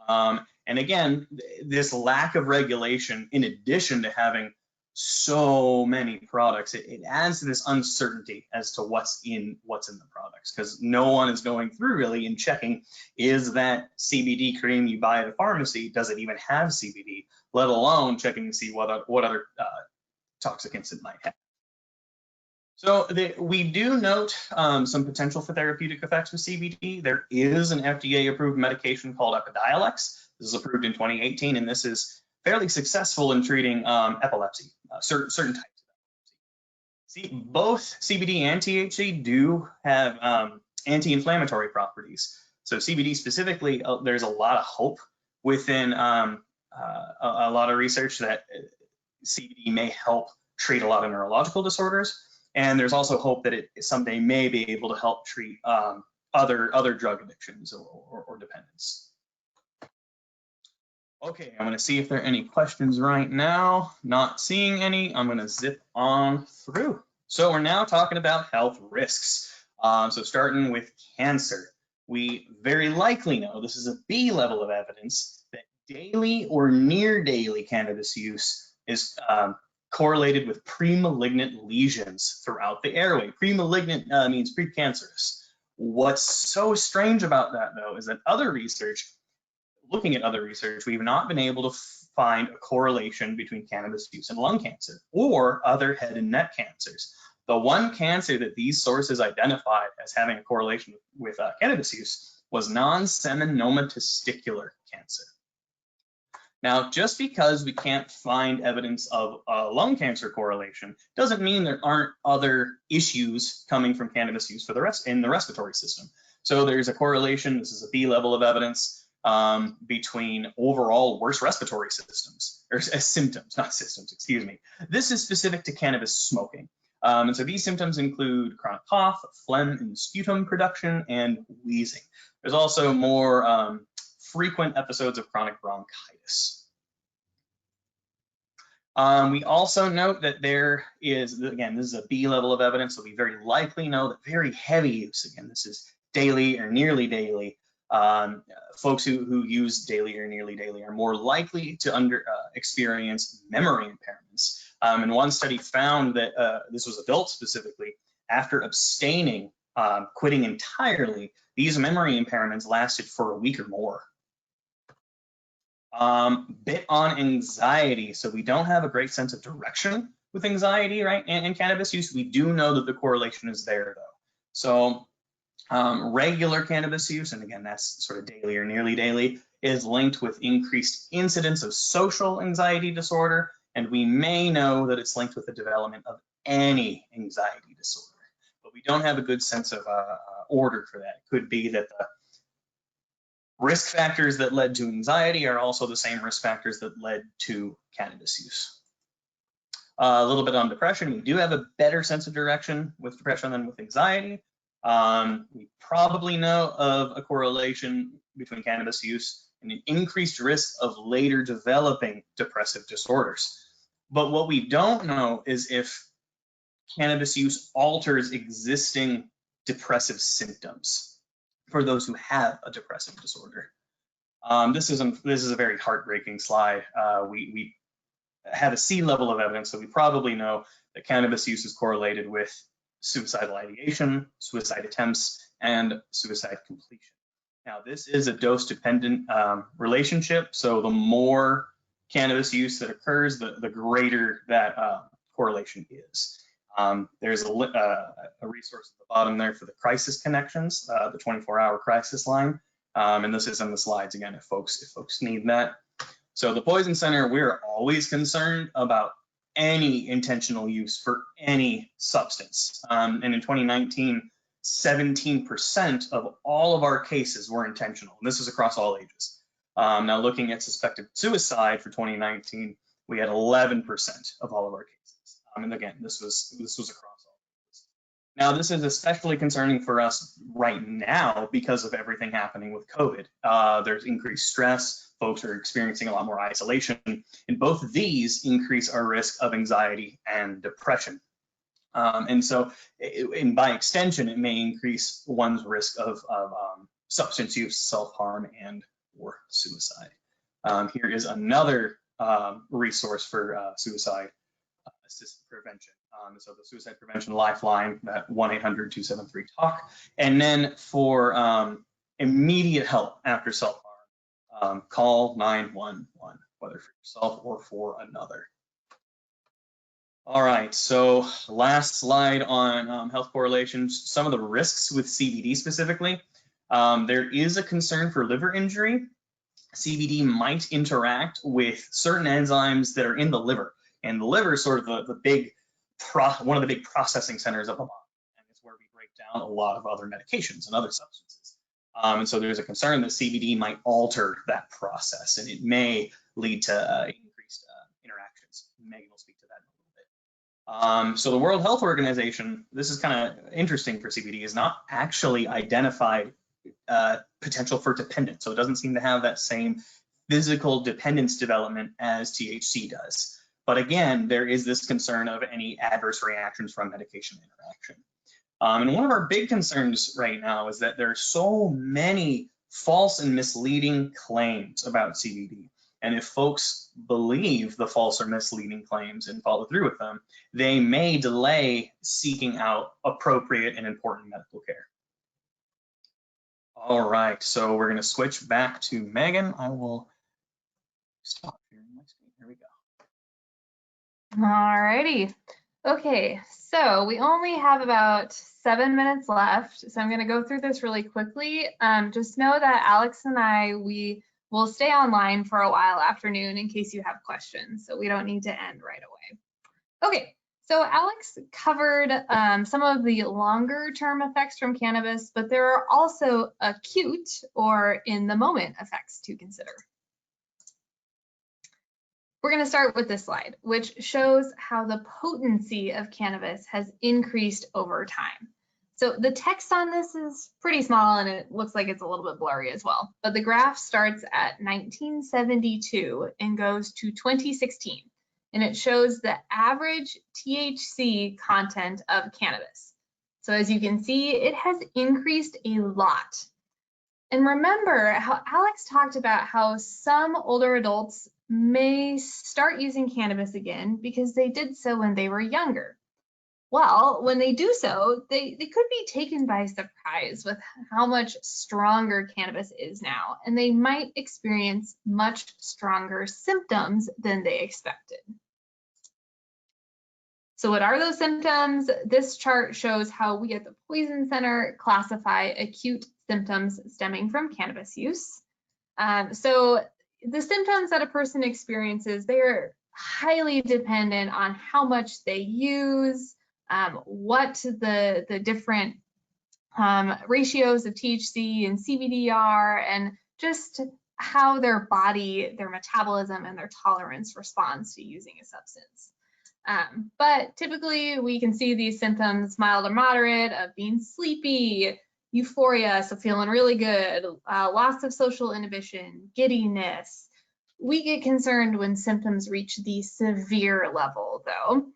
And again, this lack of regulation, in addition to having so many products, it adds to this uncertainty as to what's in the products, because no one is going through really and checking, is that CBD cream you buy at a pharmacy, does it even have CBD, let alone checking to see what other toxicants it might have. So we do note some potential for therapeutic effects with CBD. There is an FDA-approved medication called Epidiolex. This is approved in 2018, and this is fairly successful in treating epilepsy, certain types of epilepsy. Both CBD and THC do have anti-inflammatory properties. So CBD specifically, there's a lot of hope within a lot of research that CBD may help treat a lot of neurological disorders. And there's also hope that it someday may be able to help treat other drug addictions or dependence. Okay, I'm going to see if there are any questions right now. Not seeing any. I'm going to zip on through. So we're now talking about health risks. So starting with cancer, we very likely know, this is a B level of evidence, that daily or near daily cannabis use is correlated with pre-malignant lesions throughout the airway. Pre-malignant means precancerous. What's so strange about that, though, is that looking at other research, we've not been able to find a correlation between cannabis use and lung cancer or other head and neck cancers. The one cancer that these sources identified as having a correlation with cannabis use was non-seminoma testicular cancer. Now, just because we can't find evidence of a lung cancer correlation doesn't mean there aren't other issues coming from cannabis use in the respiratory system. So there's a correlation, this is a B level of evidence, between overall worse respiratory systems, or symptoms, not systems, excuse me. This is specific to cannabis smoking. And so these symptoms include chronic cough, phlegm and sputum production, and wheezing. There's also more frequent episodes of chronic bronchitis. We also note that there is, again, this is a B level of evidence, so we very likely know that very heavy use, again, this is daily or nearly daily, folks who use daily or nearly daily are more likely to experience memory impairments. And one study found that, this was adults specifically, after abstaining, quitting entirely, these memory impairments lasted for a week or more. Bit on anxiety. So we don't have a great sense of direction with anxiety, right? And cannabis use, we do know that the correlation is there though. So regular cannabis use, and again, that's sort of daily or nearly daily, is linked with increased incidence of social anxiety disorder. And we may know that it's linked with the development of any anxiety disorder, but we don't have a good sense of order for that. It could be that the risk factors that led to anxiety are also the same risk factors that led to cannabis use. A little bit on depression. We do have a better sense of direction with depression than with anxiety. We probably know of a correlation between cannabis use and an increased risk of later developing depressive disorders. But what we don't know is if cannabis use alters existing depressive symptoms for those who have a depressive disorder. This is a very heartbreaking slide. We had a C level of evidence, so we probably know that cannabis use is correlated with suicidal ideation, suicide attempts, and suicide completion. Now, this is a dose-dependent relationship, so the more cannabis use that occurs, the greater that correlation is. There's a resource at the bottom there for the crisis connections, the 24-hour crisis line, and this is in the slides again if folks need that. So the Poison Center, we're always concerned about any intentional use for any substance. And in 2019, 17% of all of our cases were intentional. And this is across all ages. Now looking at suspected suicide for 2019, we had 11% of all of our cases. And again, this was across all ages. Now this is especially concerning for us right now because of everything happening with COVID. There's increased stress. Folks are experiencing a lot more isolation, and both of these increase our risk of anxiety and depression. And so, and by extension, it may increase one's risk of substance use, self-harm, and or suicide. Here is another resource for suicide assisted prevention. So the Suicide Prevention Lifeline, that 1-800-273-TALK. And then for immediate help after self-harm, call 911, whether for yourself or for another. All right, so last slide on health correlations, some of the risks with CBD specifically. There is a concern for liver injury. CBD might interact with certain enzymes that are in the liver, and the liver is sort of one of the big processing centers of the body, and it's where we break down a lot of other medications and other substances. And so there's a concern that CBD might alter that process, and it may lead to increased interactions. Megan will speak to that in a little bit. So the World Health Organization, this is kind of interesting for CBD, is not actually identified potential for dependence. So it doesn't seem to have that same physical dependence development as THC does. But again, there is this concern of any adverse reactions from medication interaction. And one of our big concerns right now is that there are so many false and misleading claims about CBD. And if folks believe the false or misleading claims and follow through with them, they may delay seeking out appropriate and important medical care. All right, so we're going to switch back to Megan. I will stop sharing my screen. Here we go. All righty. Okay, so we only have about 7 minutes left, so I'm going to go through this really quickly. Just know that Alex and I, we will stay online for a while afternoon in case you have questions, so we don't need to end right away. Okay, so Alex covered some of the longer term effects from cannabis, but there are also acute or in the moment effects to consider. We're going to start with this slide, which shows how the potency of cannabis has increased over time. So the text on this is pretty small and it looks like it's a little bit blurry as well, but the graph starts at 1972 and goes to 2016, and it shows the average THC content of cannabis. So as you can see, it has increased a lot. And remember how Alex talked about how some older adults may start using cannabis again because they did so when they were younger. Well, when they do so, they could be taken by surprise with how much stronger cannabis is now, and they might experience much stronger symptoms than they expected. So what are those symptoms? This chart shows how we at the Poison Center classify acute symptoms stemming from cannabis use. So the symptoms that a person experiences, they are highly dependent on how much they use, what the different ratios of THC and CBD are, and just how their body, their metabolism, and their tolerance responds to using a substance. But typically we can see these symptoms mild or moderate of being sleepy, euphoria, so feeling really good, loss of social inhibition, giddiness. We get concerned when symptoms reach the severe level though.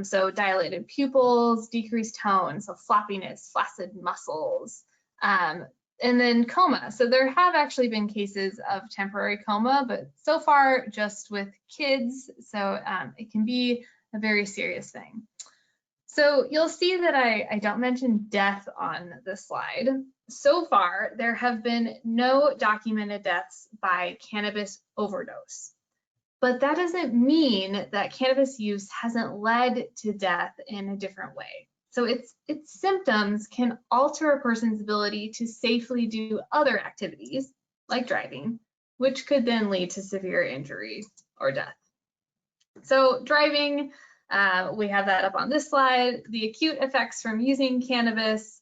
So dilated pupils, decreased tone, so floppiness, flaccid muscles, and then coma. So there have actually been cases of temporary coma, but so far just with kids. So it can be a very serious thing. So you'll see that I don't mention death on this slide. So far, there have been no documented deaths by cannabis overdose. But that doesn't mean that cannabis use hasn't led to death in a different way. So its symptoms can alter a person's ability to safely do other activities, like driving, which could then lead to severe injury or death. So driving, we have that up on this slide. The acute effects from using cannabis.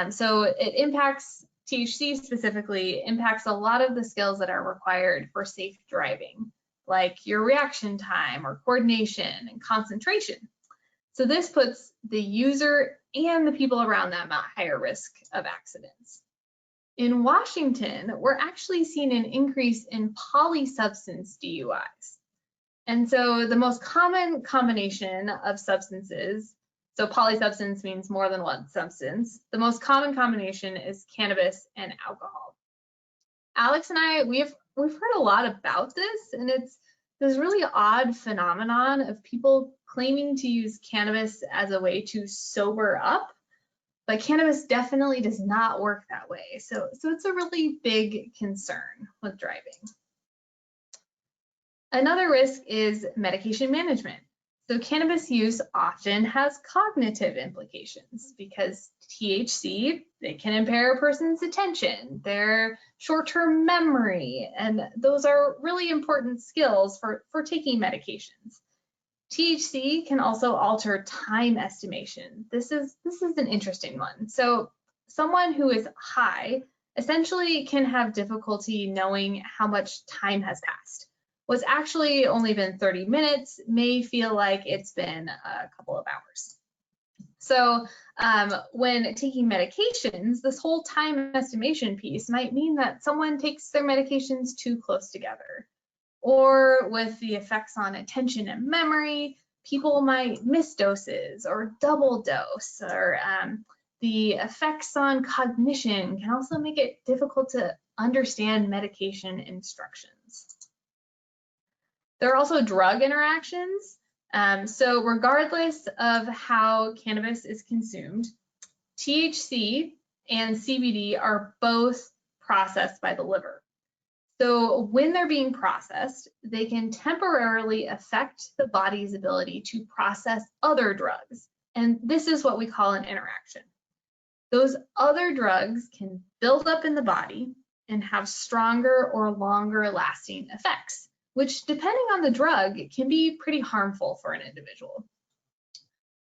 So it impacts, THC specifically, impacts a lot of the skills that are required for safe driving, like your reaction time or coordination and concentration. So this puts the user and the people around them at higher risk of accidents. In Washington, we're actually seeing an increase in polysubstance DUIs. And so the most common combination of substances, so polysubstance means more than one substance, the most common combination is cannabis and alcohol. Alex and I, we've heard a lot about this, and it's this really odd phenomenon of people claiming to use cannabis as a way to sober up, but cannabis definitely does not work that way. So it's a really big concern with driving. Another risk is medication management. So cannabis use often has cognitive implications because THC, it can impair a person's attention, their short-term memory, and those are really important skills for taking medications. THC can also alter time estimation. This is an interesting one. So someone who is high essentially can have difficulty knowing how much time has passed. What's actually only been 30 minutes may feel like it's been a couple of hours. So when taking medications, this whole time estimation piece might mean that someone takes their medications too close together. Or with the effects on attention and memory, people might miss doses or double dose, or the effects on cognition can also make it difficult to understand medication instructions. There are also drug interactions. So regardless of how cannabis is consumed, THC and CBD are both processed by the liver. So when they're being processed, they can temporarily affect the body's ability to process other drugs. And this is what we call an interaction. Those other drugs can build up in the body and have stronger or longer lasting effects, which depending on the drug can be pretty harmful for an individual.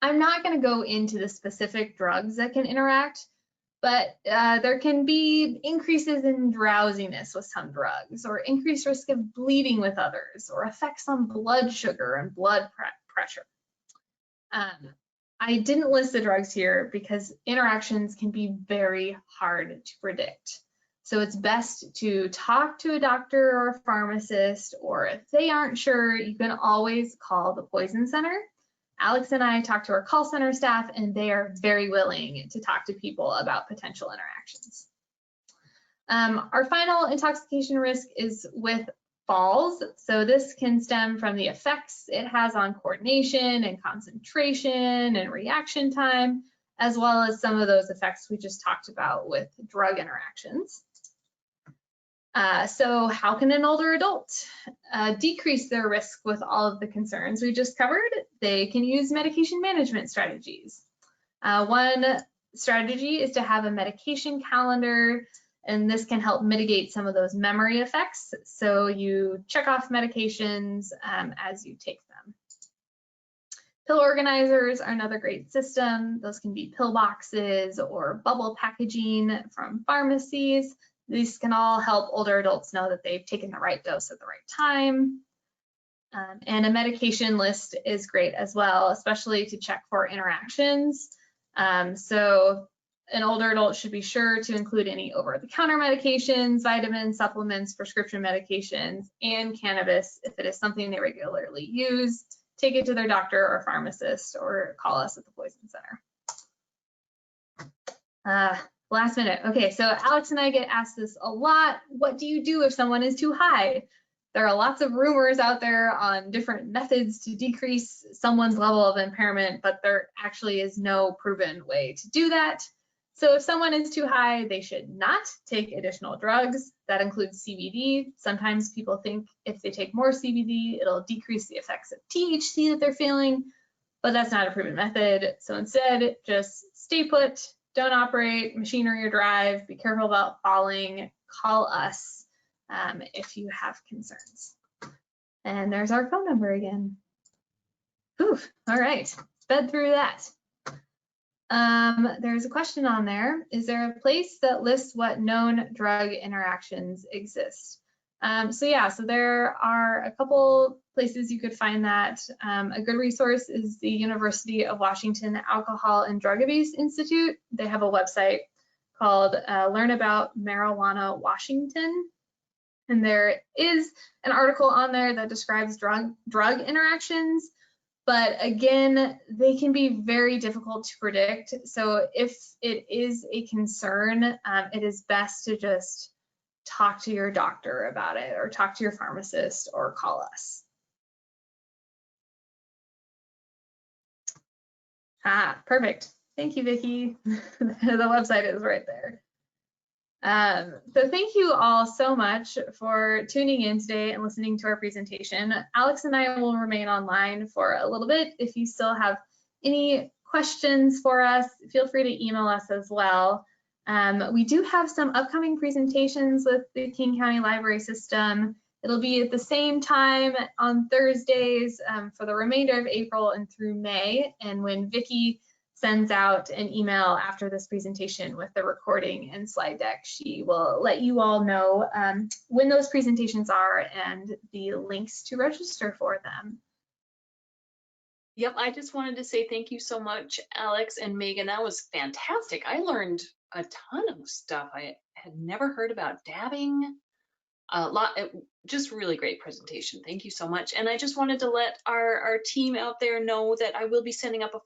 I'm not going to go into the specific drugs that can interact, but there can be increases in drowsiness with some drugs, or increased risk of bleeding with others, or effects on blood sugar and blood pressure. I didn't list the drugs here because interactions can be very hard to predict. So it's best to talk to a doctor or a pharmacist, or if they aren't sure, you can always call the Poison Center. Alex and I talk to our call center staff, and they are very willing to talk to people about potential interactions. Our final intoxication risk is with falls. So this can stem from the effects it has on coordination and concentration and reaction time, as well as some of those effects we just talked about with drug interactions. So how can an older adult decrease their risk with all of the concerns we just covered? They can use medication management strategies. One strategy is to have a medication calendar, and this can help mitigate some of those memory effects. So you check off medications as you take them. Pill organizers are another great system. Those can be pill boxes or bubble packaging from pharmacies. These can all help older adults know that they've taken the right dose at the right time. And a medication list is great as well, especially to check for interactions. So an older adult should be sure to include any over-the-counter medications, vitamins, supplements, prescription medications, and cannabis if it is something they regularly use. take it to their doctor or pharmacist or call us at the Poison Center. Last minute. Okay, so Alex and I get asked this a lot. What do you do if someone is too high? There are lots of rumors out there on different methods to decrease someone's level of impairment, but there actually is no proven way to do that. So if someone is too high, they should not take additional drugs. That includes CBD. Sometimes people think if they take more CBD, it'll decrease the effects of THC that they're feeling, but that's not a proven method. So instead, just stay put, don't operate machinery or drive, be careful about falling, call us if you have concerns. And there's our phone number again. Oof, all right, sped through that. There's a question on there. Is there a place that lists what known drug interactions exist? So there are a couple places you could find that. A good resource is the University of Washington Alcohol and Drug Abuse Institute. They have a website called Learn About Marijuana Washington. And there is an article on there that describes drug interactions. But again, they can be very difficult to predict. So if it is a concern, it is best to just talk to your doctor about it or talk to your pharmacist or call us. Perfect. Thank you, Vicki. The website is right there. So thank you all so much for tuning in today and listening to our presentation. Alex and I will remain online for a little bit. If you still have any questions for us, feel free to email us as well. We do have some upcoming presentations with the King County Library System. It'll be at the same time on Thursdays for the remainder of April and through May. And when Vicki sends out an email after this presentation with the recording and slide deck, she will let you all know when those presentations are and the links to register for them. Yep, I just wanted to say thank you so much, Alex and Megan. That was fantastic. I learned a ton of stuff I had never heard about dabbing. Just really great presentation. Thank you so much. And I just wanted to let our team out there know that I will be sending up a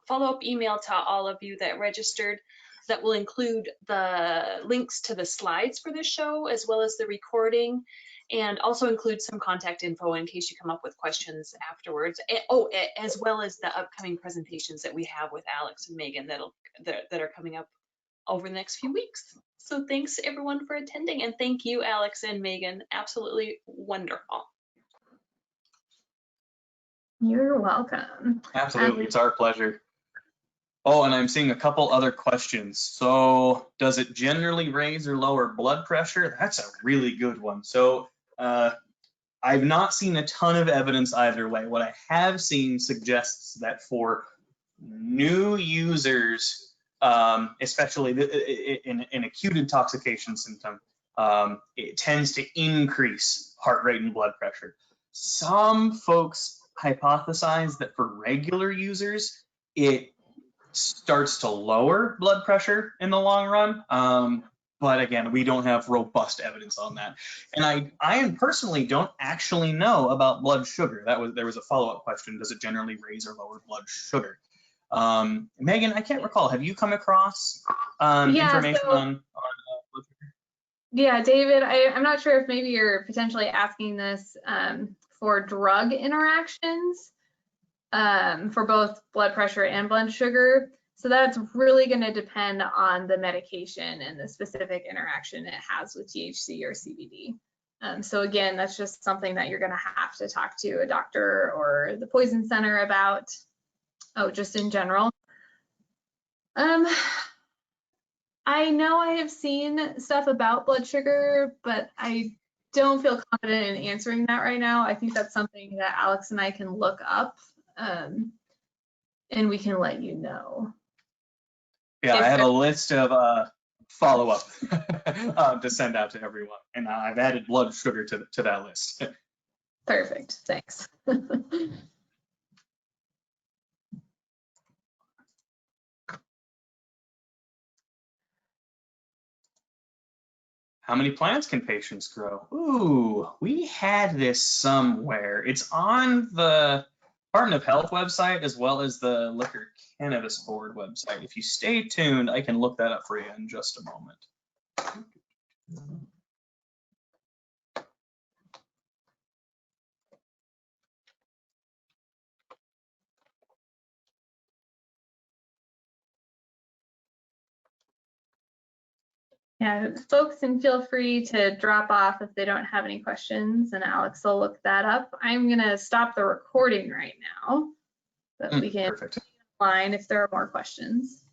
follow-up email to all of you that registered that will include the links to the slides for this show as well as the recording, and also include some contact info in case you come up with questions afterwards. As well as the upcoming presentations that we have with Alex and Megan that are coming up over the next few weeks. So thanks everyone for attending, and thank you, Alex and Megan. Absolutely wonderful. You're welcome. Absolutely, it's our pleasure. Oh, and I'm seeing a couple other questions. So does it generally raise or lower blood pressure? That's a really good one. So I've not seen a ton of evidence either way. What I have seen suggests that for new users, especially in acute intoxication symptom, it tends to increase heart rate and blood pressure. Some folks hypothesize that for regular users, it starts to lower blood pressure in the long run. But again, we don't have robust evidence on that. And I personally don't actually know about blood sugar. There was a follow-up question. Does it generally raise or lower blood sugar? Megan, I can't recall. Have you come across information on blood sugar? Yeah, David, I'm not sure if maybe you're potentially asking this for drug interactions for both blood pressure and blood sugar. So that's really going to depend on the medication and the specific interaction it has with THC or CBD. So again, that's just something that you're going to have to talk to a doctor or the Poison Center about. Just in general. I know I have seen stuff about blood sugar, but I don't feel confident in answering that right now. I think that's something that Alex and I can look up, and we can let you know. Yeah, I have a list of follow-up to send out to everyone, and I've added blood sugar to that list. Perfect, thanks. How many plants can patients grow? Ooh, we had this somewhere. It's on the Department of Health website as well as the Liquor Cannabis Board website. If you stay tuned, I can look that up for you in just a moment. Yeah, folks can feel free to drop off if they don't have any questions, and Alex will look that up. I'm gonna stop the recording right now, but we can Perfect. line if there are more questions.